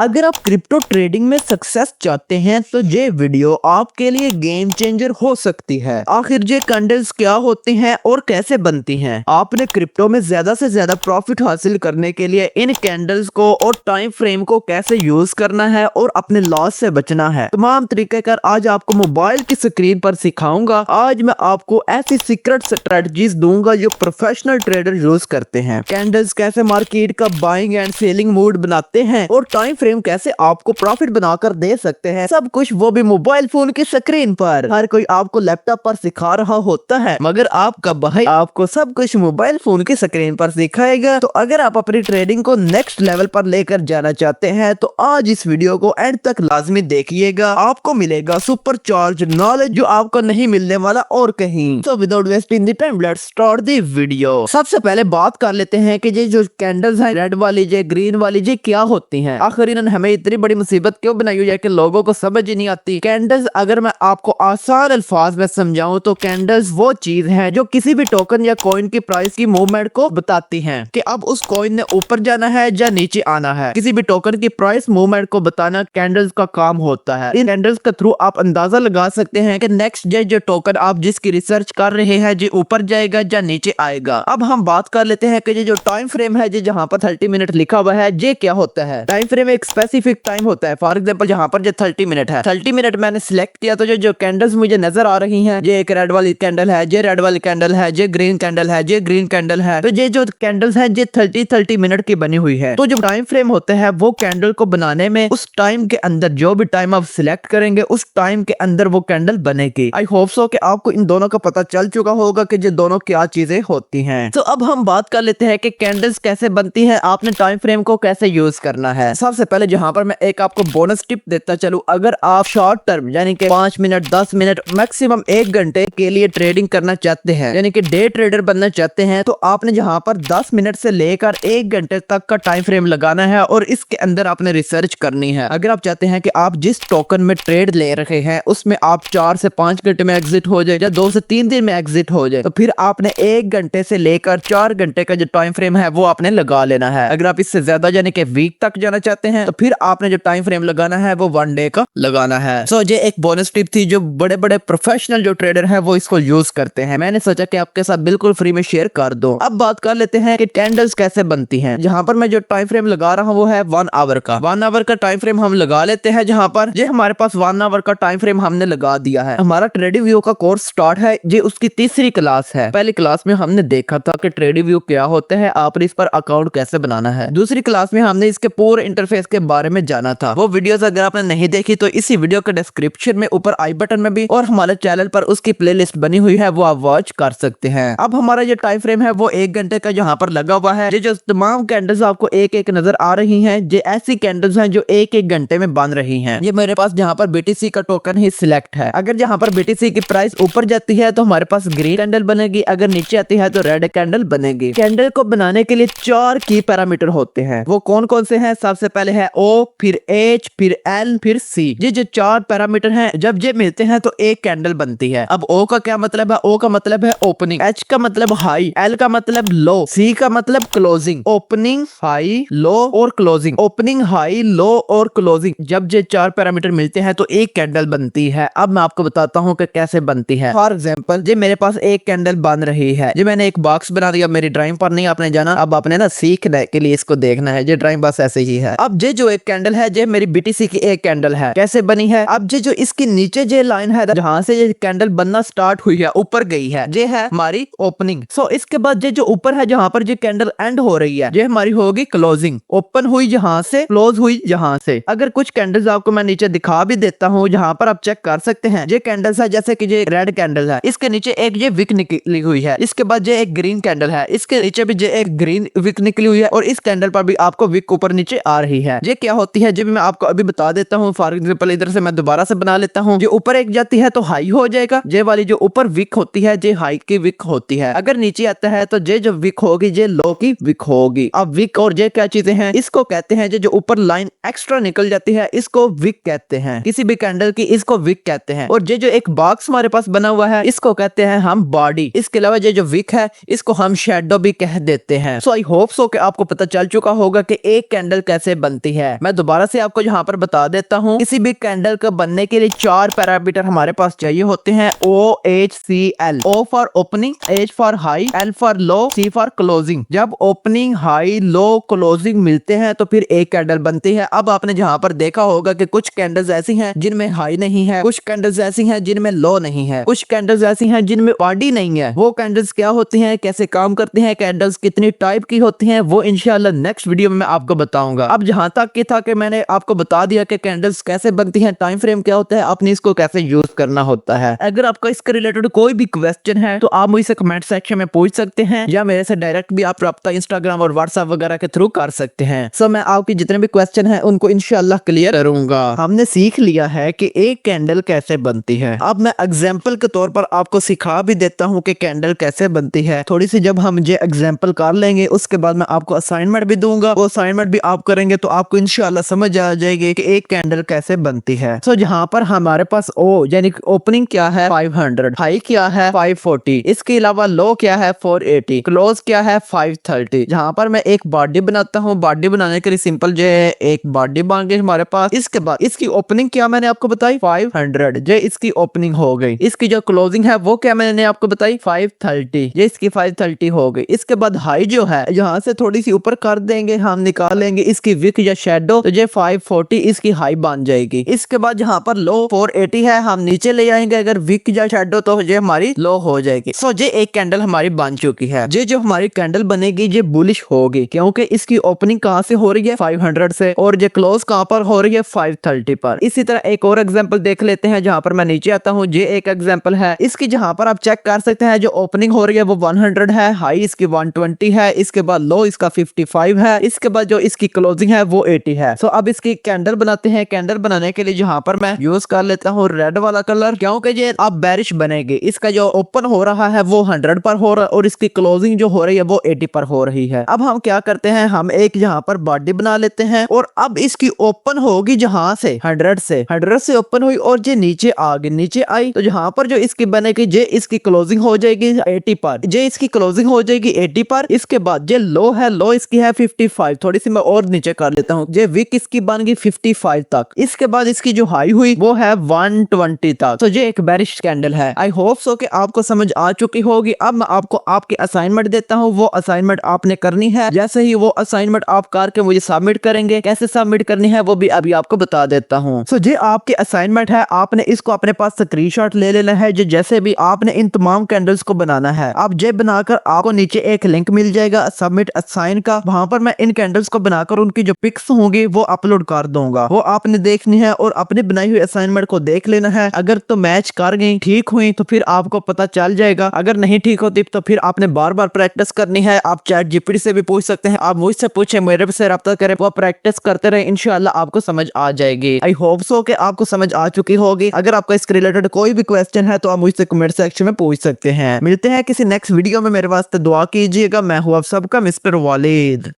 अगर आप crypto trading में सक्सेस चाहते हैं तो ये वीडियो आपके लिए गेम चेंजर हो सकती है। आखिर ये कैंडल्स क्या होती हैं और कैसे बनती हैं? आपने क्रिप्टो में ज्यादा से ज्यादा प्रॉफिट हासिल करने के लिए इन कैंडल्स को और टाइम फ्रेम को कैसे यूज करना है और अपने लॉस से बचना है, तमाम तरीकेकार आज आपको मोबाइल की स्क्रीन पर सिखाऊंगा। आज मैं आपको ऐसी सीक्रेट स्ट्रेटजीज दूंगा जो प्रोफेशनल ट्रेडर यूज करते हैं। कैंडल्स कैसे मार्केट का बाइंग एंड सेलिंग मूड बनाते हैं और टाइम फ्रेम कैसे आपको प्रॉफिट बनाकर दे सकते हैं, सब कुछ वो भी मोबाइल फोन की स्क्रीन पर। हर कोई आपको लैपटॉप पर सिखा रहा होता है, मगर आपका भाई आपको सब कुछ मोबाइल फोन की स्क्रीन पर सिखाएगा। तो अगर आप अपनी ट्रेडिंग को नेक्स्ट लेवल पर लेकर जाना चाहते हैं तो आज इस वीडियो को एंड तक लाजमी देखिएगा। आपको मिलेगा सुपर चार्ज नॉलेज जो आपको नहीं मिलने वाला और कहीं। तो without wasting the time let's start the video. सबसे पहले बात कर लेते हैं कि ये जो कैंडल्स हैं, रेड वाली, ये ग्रीन वाली, ये क्या होती हैं। आखिर इन्होंने हमें इतनी बड़ी मुसीबत क्यों बनाई हुई है कि लोगों को समझ ही नहीं आती। कैंडल्स अगर मैं आपको आसान अल्फाज में समझाऊं तो कैंडल्स वो चीज है जो किसी भी टोकन या कॉइन की प्राइस की मूवमेंट को बताती हैं कि अब उस कॉइन ने ऊपर जाना है या नीचे आना है। किसी भी टोकन की प्राइस मूवमेंट को बताना कैंडल्स का काम होता है। इन कैंडल्स के थ्रू आप अंदाजा लगा सकते हैं कि नेक्स्ट डे जो टोकन आप जिसकी रिसर्च कर रहे हैं जी ऊपर जाएगा या नीचे आएगा। अब हम बात कर लेते हैं कि ये जो टाइम फ्रेम है जी जहां पर 30 मिनट लिखा हुआ है, ये क्या होता है। टाइम फ्रेम एक स्पेसिफिक टाइम होता है। फॉर एग्जांपल जहां पर जो 30 मिनट है, 30 मिनट मैंने सिलेक्ट किया तो जो कैंडल्स मुझे नजर आ रही हैं, ये एक रेड वाली कैंडल है, ये रेड वाली कैंडल है, ये ग्रीन कैंडल है, ये ग्रीन कैंडल है। तो ये जो कैंडल्स है ये 30 मिनट की बनी हुई है। तो जो टाइम फ्रेम होता है वो कैंडल को बनाने में उस टाइम के अंदर जो भी टाइम आप सिलेक्ट करेंगे उस टाइम के अंदर वो कैंडल बनेगी। आई होप सो कि आपको इन दोनों का पता चल चुका होगा कि ये दोनों क्या चीजें होती हैं। तो अब हम बात कर लेते हैं कि कैंडल्स कैसे बनती है, आपने टाइम फ्रेम को कैसे यूज करना है। सबसे पहले जहां पर मैं एक आपको बोनस टिप देता चलूं, अगर आप शॉर्ट टर्म यानी कि 5 मिनट 10 मिनट मैक्सिमम 1 घंटे के लिए ट्रेडिंग करना चाहते हैं, यानी कि डे ट्रेडर बनना चाहते हैं, तो आपने जहां पर 10 मिनट से लेकर 1 घंटे तक का टाइम फ्रेम लगाना है और इसके अंदर आपने रिसर्च करनी है। अगर आप चाहते हैं कि आप जिस टोकन में ट्रेड ले रहे हैं उसमें आप 4 से 5 घंटे में एग्जिट हो जाए या 2 से 3 दिन में एग्जिट हो जाए, तो फिर आपने 1 घंटे से लेकर 4 घंटे का जो टाइम फ्रेम है वो आपने लगा लेना है। अगर आप इससे ज्यादा यानी कि वीक तक जाना चाहते हैं तो फिर आपने जो टाइम फ्रेम लगाना है वो 1 डे का लगाना है। सो ये एक बोनस टिप थी जो बड़े बड़े प्रोफेशनल जो ट्रेडर हैं वो इसको यूज करते हैं। मैंने सोचा कि आपके साथ बिल्कुल फ्री में शेयर कर दूं। अब बात कर लेते हैं कि कैंडल्स कैसे बनती हैं। जहां पर मैं जो टाइम फ्रेम लगा रहा हूं वो है 1 आवर का। 1 आवर का टाइम फ्रेम हम लगा लेते हैं। जहां पर ये हमारे पास 1 आवर का टाइम फ्रेम हमने लगा दिया है। हमारा ट्रेडिंग व्यू का कोर्स स्टार्ट है, ये उसकी तीसरी क्लास है। पहली क्लास में हमने देखा था कि ट्रेडिंग व्यू क्या होता है, आपने इस पर अकाउंट कैसे बनाना है। दूसरी क्लास में हमने इसके पूरे इंटरफेस के बारे में जाना था। वो वीडियोस अगर आपने नहीं देखी तो इसी वीडियो के डिस्क्रिप्शन में ऊपर आई बटन में भी और हमारे चैनल पर उसकी प्लेलिस्ट बनी हुई है, वो आप वॉच कर सकते हैं। अब हमारा ये टाइम फ्रेम है वो 1 घंटे का यहाँ पर लगा हुआ है। ये जो तमाम कैंडल्स आपको एक एक नजर आ रही हैं, ये ऐसी कैंडल्स हैं जो एक एक घंटे में बन रही हैं। ये मेरे पास जहाँ पर बीटीसी का टोकन ही सिलेक्ट है। अगर जहाँ पर बीटीसी की प्राइस ऊपर जाती है तो हमारे पास ग्रीन कैंडल बनेगी, अगर नीचे आती है तो रेड कैंडल बनेगी। कैंडल को बनाने के लिए 4 की पैरामीटर होते हैं। वो कौन कौन से हैं? सबसे पहले है O, फिर H, फिर L, फिर C। ये जो 4 पैरामीटर हैं जब ये मिलते हैं तो एक कैंडल बनती है। अब O का क्या मतलब है? O का मतलब है ओपनिंग, H का मतलब हाई, L का मतलब लो, C का मतलब क्लोजिंग। ओपनिंग, हाई, लो और क्लोजिंग। ओपनिंग, हाई, लो और क्लोजिंग, जब ये 4 पैरामीटर मिलते हैं तो एक कैंडल बनती है। अब मैं आपको बताता हूँ कि कैसे बनती है। फॉर एग्जाम्पल ये मेरे पास एक कैंडल बन रही है। ये मैंने एक बॉक्स बना दिया, मेरी ड्राइंग पर नहीं आपने जाना, अब आपने ना सीखने के लिए इसको देखना है। ये ड्राइंग बस ऐसे ही है। अब ये जो एक कैंडल है ये मेरी बीटीसी की एक कैंडल है। कैसे बनी है? अब ये जो इसकी नीचे जो लाइन है जहां से ये कैंडल बनना स्टार्ट हुई है ऊपर गई है, ये है हमारी ओपनिंग। सो इसके बाद ये जो ऊपर है जहां पर ये कैंडल एंड हो रही है, ये हमारी होगी क्लोजिंग। ओपन हुई जहां से, क्लोज हुई जहां से। अगर कुछ कैंडल्स आपको मैं नीचे दिखा भी देता हूँ जहां पर आप चेक कर सकते हैं। ये कैंडल्स है जैसे कि ये रेड कैंडल है, इसके नीचे एक ये विक निकली हुई है। इसके बाद ये एक ग्रीन कैंडल है, इसके नीचे भी ये एक ग्रीन विक निकली हुई है और इस कैंडल पर भी आपको विक ऊपर नीचे आ रही है। ये क्या होती है जो मैं आपको अभी बता देता हूँ। फॉर एग्जांपल इधर से मैं दोबारा से बना लेता हूँ। जो ऊपर एक जाती है तो हाई हो जाएगा। ये वाली जो ऊपर विक होती है ये हाई की विक होती है। अगर नीचे आता है तो ये जो विक होगी ये लो की विक होगी। अब विक और ये क्या चीजें हैं? इसको कहते हैं जो ऊपर लाइन एक्स्ट्रा निकल जाती है इसको विक कहते हैं। किसी भी कैंडल की इसको विक कहते हैं। और ये जो एक बॉक्स हमारे पास बना हुआ है इसको कहते हैं हम बॉडी। इसके अलावा ये जो विक है इसको हम शेडो भी कह देते हैं। सो आई होप सो कि आपको पता चल चुका होगा कि एक कैंडल कैसे बनती बनती है। मैं दोबारा से आपको यहाँ पर बता देता हूँ, किसी भी कैंडल को बनने के लिए 4 पैरामीटर हमारे पास चाहिए होते हैं। OHCL, O for opening, H for high, L for low, C for closing. जब ओपनिंग, हाई, लो, क्लोजिंग मिलते हैं तो फिर एक कैंडल बनती है। अब आपने जहाँ पर देखा होगा कि कुछ कैंडल्स ऐसी हैं जिनमें हाई नहीं है, कुछ कैंडल्स ऐसी हैं जिनमें लो नहीं है, कुछ कैंडल्स ऐसी हैं जिनमें बॉडी नहीं है। वो कैंडल्स क्या होती हैं, कैसे काम करती हैं, कैंडल्स कितनी टाइप की होती हैं, वो इंशाल्लाह नेक्स्ट वीडियो में मैं आपको बताऊंगा। अब जहां तक की था कि मैंने आपको बता दिया कि कैंडल्स कैसे बनती हैं, टाइम फ्रेम क्या होता है, आपने इसको कैसे यूज करना होता है। अगर आपका इसके रिलेटेड कोई भी क्वेश्चन है तो आप मुझसे कमेंट सेक्शन में पूछ सकते हैं, या मेरे से डायरेक्ट भी आप रब्ता इंस्टाग्राम और व्हाट्सएप वगैरह के थ्रू कर सकते हैं। सो मैं आपके जितने भी क्वेश्चन है उनको इंशाल्लाह क्लियर करूंगा। हमने सीख लिया है कि एक कैंडल कैसे बनती है। अब मैं एग्जाम्पल के तौर पर आपको सिखा भी देता हूँ कि कैंडल कैसे बनती है। थोड़ी सी जब हम ये एग्जाम्पल कर लेंगे उसके बाद मैं आपको असाइनमेंट भी दूंगा, वो असाइनमेंट भी आप करेंगे तो आपको इंशाल्लाह समझ आ जाएगी कि एक कैंडल कैसे बनती है। सो जहाँ पर हमारे पास ओ यानी ओपनिंग क्या है 500, हाई क्या है 540, इसके अलावा लो क्या है 480, क्लोज क्या है 530। जहाँ पर मैं एक बॉडी बनाता हूँ, बॉडी बनाने के लिए सिंपल जो है एक बॉडी बन गई हमारे पास। इसके बाद इसकी ओपनिंग क्या मैंने आपको बताई 500, जो इसकी ओपनिंग हो गई। इसकी जो क्लोजिंग है वो क्या मैंने आपको बताई 530, ये इसकी 530 हो गई। इसके बाद हाई जो है यहाँ से थोड़ी सी ऊपर कर देंगे, हम निकालेंगे इसकी विक या शेडो, तो ये 540 इसकी हाई बन जाएगी। इसके बाद जहाँ पर लो 480 है, हम नीचे ले आएंगे अगर विक या शेडो, तो ये हमारी लो हो जाएगी। सो ये एक कैंडल हमारी बन चुकी है। ये जो हमारी कैंडल बनेगी ये बुलिश होगी, क्योंकि इसकी ओपनिंग कहाँ से हो रही है 500 से, और ये क्लोज कहाँ पर हो रही है 530 पर। इसी तरह एक और एग्जांपल देख लेते हैं, जहाँ पर मैं नीचे आता हूँ। ये एक एग्जांपल है, इसकी जहाँ पर आप चेक कर सकते हैं, जो ओपनिंग हो रही है वो 100 है, हाई इसकी 120 है, इसके बाद लो इसका 55 है, इसके बाद जो इसकी क्लोजिंग है वो 80 है। सो अब इसकी कैंडल बनाते हैं। कैंडल बनाने के लिए जहाँ पर मैं यूज कर लेता हूँ रेड वाला कलर, क्योंकि ये अब बेरिश बनेगी। इसका जो ओपन हो रहा है वो 100 पर हो रहा है और इसकी क्लोजिंग जो हो रही है वो 80 पर हो रही है। अब हम क्या करते हैं, हम एक यहाँ पर बॉडी बना लेते हैं, और अब इसकी ओपन होगी जहाँ से 100 से ओपन हुई और ये नीचे आ गई, नीचे आई, तो जहाँ पर जो इसकी बनेगी ये इसकी क्लोजिंग हो जाएगी 80 पर, ये इसकी क्लोजिंग हो जाएगी 80 पर। इसके बाद ये लो है, लो इसकी है 55, थोड़ी सी मैं और नीचे कर लेता हूँ, ये विक इसकी बन गई 55 तक। इसके बाद इसकी जो हाई हुई वो है 120 तक। तो ये एक बेरिश कैंडल है। आई होप सो कि आपको समझ आ चुकी होगी। अब मैं आपको आपके असाइनमेंट देता हूँ, वो असाइनमेंट आपने करनी है। जैसे ही वो असाइनमेंट आप करके मुझे सबमिट करेंगे, कैसे सबमिट करनी है वो भी अभी आपको बता देता हूँ। सो ये आपके असाइनमेंट है, आपने इसको अपने पास स्क्रीनशॉट ले लेना है। जैसे भी आपने इन तमाम कैंडल्स को बनाना है, आप ये बनाकर आपको नीचे एक लिंक मिल जाएगा सबमिट असाइन का, वहां पर मैं इन कैंडल्स को बनाकर उनकी जो पिक्स होंगी वो अपलोड कर दूंगा। वो आपने देखनी है और अपनी बनाई हुई असाइनमेंट को देख लेना है। अगर तो मैच कर गई, ठीक हुई, तो फिर आपको पता चल जाएगा। अगर नहीं ठीक होती तो फिर आपने बार बार प्रैक्टिस करनी है। आप चैट जीपीटी से भी पूछ सकते हैं, आप मुझसे पूछे, मेरे से रब्ता करें, वो प्रैक्टिस करते रहे, इंशाल्लाह आपको समझ आ जाएगी। आई होप सो कि आपको समझ आ चुकी होगी। अगर आपका इसके रिलेटेड कोई भी क्वेश्चन है तो आप मुझसे कमेंट सेक्शन में पूछ सकते हैं। मिलते हैं किसी नेक्स्ट वीडियो में, मेरे वास्ते दुआ कीजिएगा। मैं हूँ आप सबका मिस्टर वालिद।